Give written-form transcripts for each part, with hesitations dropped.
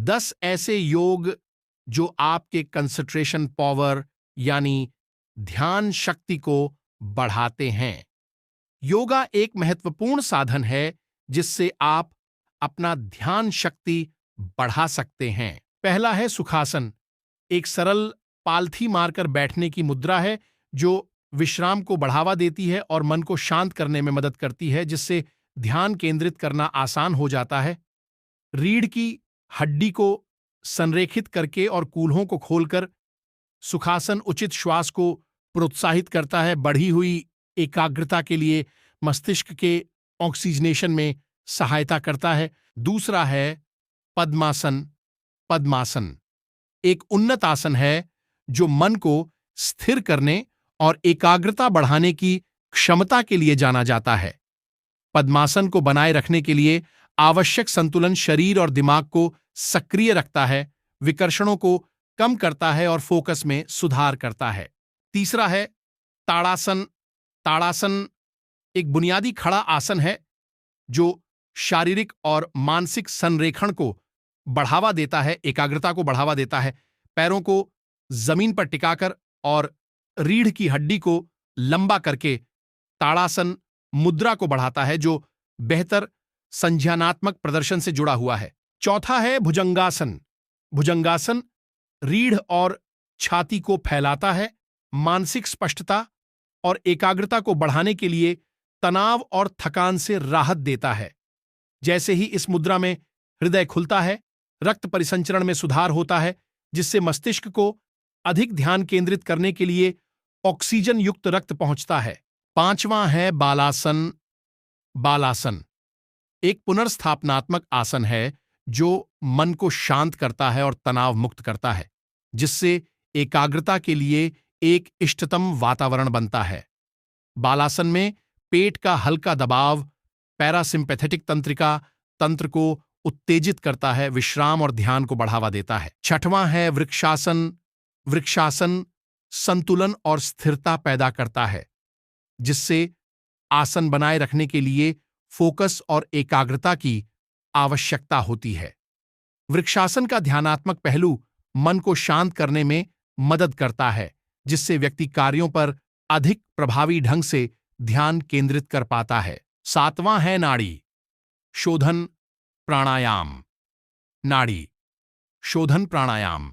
10 ऐसे योग जो आपके कंसंट्रेशन पावर यानी ध्यान शक्ति को बढ़ाते हैं। योगा एक महत्वपूर्ण साधन है जिससे आप अपना ध्यान शक्ति बढ़ा सकते हैं। पहला है सुखासन। एक सरल पालथी मारकर बैठने की मुद्रा है जो विश्राम को बढ़ावा देती है और मन को शांत करने में मदद करती है, जिससे ध्यान केंद्रित करना आसान हो जाता है। रीढ़ की हड्डी को संरेखित करके और कूल्हों को खोलकर सुखासन उचित श्वास को प्रोत्साहित करता है, बढ़ी हुई एकाग्रता के लिए मस्तिष्क के ऑक्सीजनेशन में सहायता करता है। दूसरा है पद्मासन। पद्मासन एक उन्नत आसन है जो मन को स्थिर करने और एकाग्रता बढ़ाने की क्षमता के लिए जाना जाता है। पद्मासन को बनाए रखने के लिए आवश्यक संतुलन शरीर और दिमाग को सक्रिय रखता है, विकर्षणों को कम करता है और फोकस में सुधार करता है। तीसरा है ताड़ासन। ताड़ासन एक बुनियादी खड़ा आसन है जो शारीरिक और मानसिक संरेखण को बढ़ावा देता है, एकाग्रता को बढ़ावा देता है। पैरों को जमीन पर टिकाकर और रीढ़ की हड्डी को लंबा करके ताड़ासन मुद्रा को बढ़ाता है, जो बेहतर संज्ञानात्मक प्रदर्शन से जुड़ा हुआ है। चौथा है भुजंगासन। भुजंगासन रीढ़ और छाती को फैलाता है, मानसिक स्पष्टता और एकाग्रता को बढ़ाने के लिए तनाव और थकान से राहत देता है। जैसे ही इस मुद्रा में हृदय खुलता है, रक्त परिसंचरण में सुधार होता है, जिससे मस्तिष्क को अधिक ध्यान केंद्रित करने के लिए ऑक्सीजन युक्त रक्त पहुंचता है। पांचवां है बालासन। बालासन एक पुनर्स्थापनात्मक आसन है जो मन को शांत करता है और तनाव मुक्त करता है, जिससे एकाग्रता के लिए एक इष्टतम वातावरण बनता है। बालासन में पेट का हल्का दबाव पैरासिम्पैथेटिक तंत्रिका तंत्र को उत्तेजित करता है, विश्राम और ध्यान को बढ़ावा देता है। छठवां है वृक्षासन। वृक्षासन संतुलन और स्थिरता पैदा करता है, जिससे आसन बनाए रखने के लिए फोकस और एकाग्रता की आवश्यकता होती है। वृक्षासन का ध्यानात्मक पहलू मन को शांत करने में मदद करता है, जिससे व्यक्ति कार्यों पर अधिक प्रभावी ढंग से ध्यान केंद्रित कर पाता है। सातवां है नाड़ी शोधन प्राणायाम। नाड़ी शोधन प्राणायाम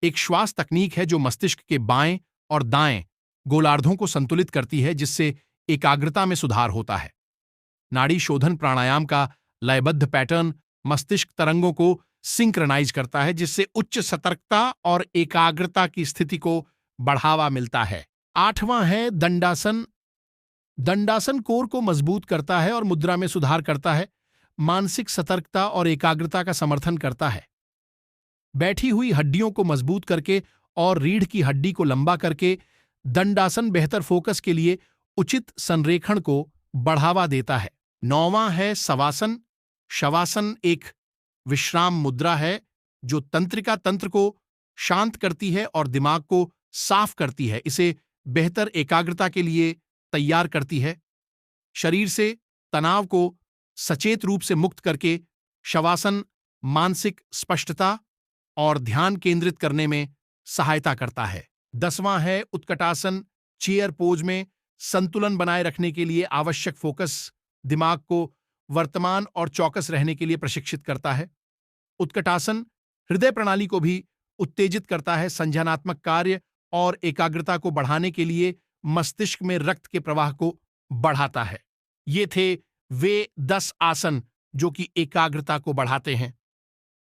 एक श्वास तकनीक है जो मस्तिष्क के बाएं और दाएं गोलार्धों को संतुलित करती है, जिससे एकाग्रता में सुधार होता है। नाड़ी शोधन प्राणायाम का लयबद्ध पैटर्न मस्तिष्क तरंगों को सिंक्रनाइज करता है, जिससे उच्च सतर्कता और एकाग्रता की स्थिति को बढ़ावा मिलता है। आठवां है दंडासन। दंडासन कोर को मजबूत करता है और मुद्रा में सुधार करता है, मानसिक सतर्कता और एकाग्रता का समर्थन करता है। बैठी हुई हड्डियों को मजबूत करके और रीढ़ की हड्डी को लंबा करके दंडासन बेहतर फोकस के लिए उचित संरेखण को बढ़ावा देता है। नौवां है शवासन। शवासन एक विश्राम मुद्रा है जो तंत्रिका तंत्र को शांत करती है और दिमाग को साफ करती है, इसे बेहतर एकाग्रता के लिए तैयार करती है। शरीर से तनाव को सचेत रूप से मुक्त करके शवासन मानसिक स्पष्टता और ध्यान केंद्रित करने में सहायता करता है। 10वां है उत्कटासन। चेयर पोज में संतुलन बनाए रखने के लिए आवश्यक फोकस दिमाग को वर्तमान और चौकस रहने के लिए प्रशिक्षित करता है। उत्कटासन हृदय प्रणाली को भी उत्तेजित करता है, संज्ञानात्मक कार्य और एकाग्रता को बढ़ाने के लिए मस्तिष्क में रक्त के प्रवाह को बढ़ाता है। ये थे वे 10 आसन जो कि एकाग्रता को बढ़ाते हैं।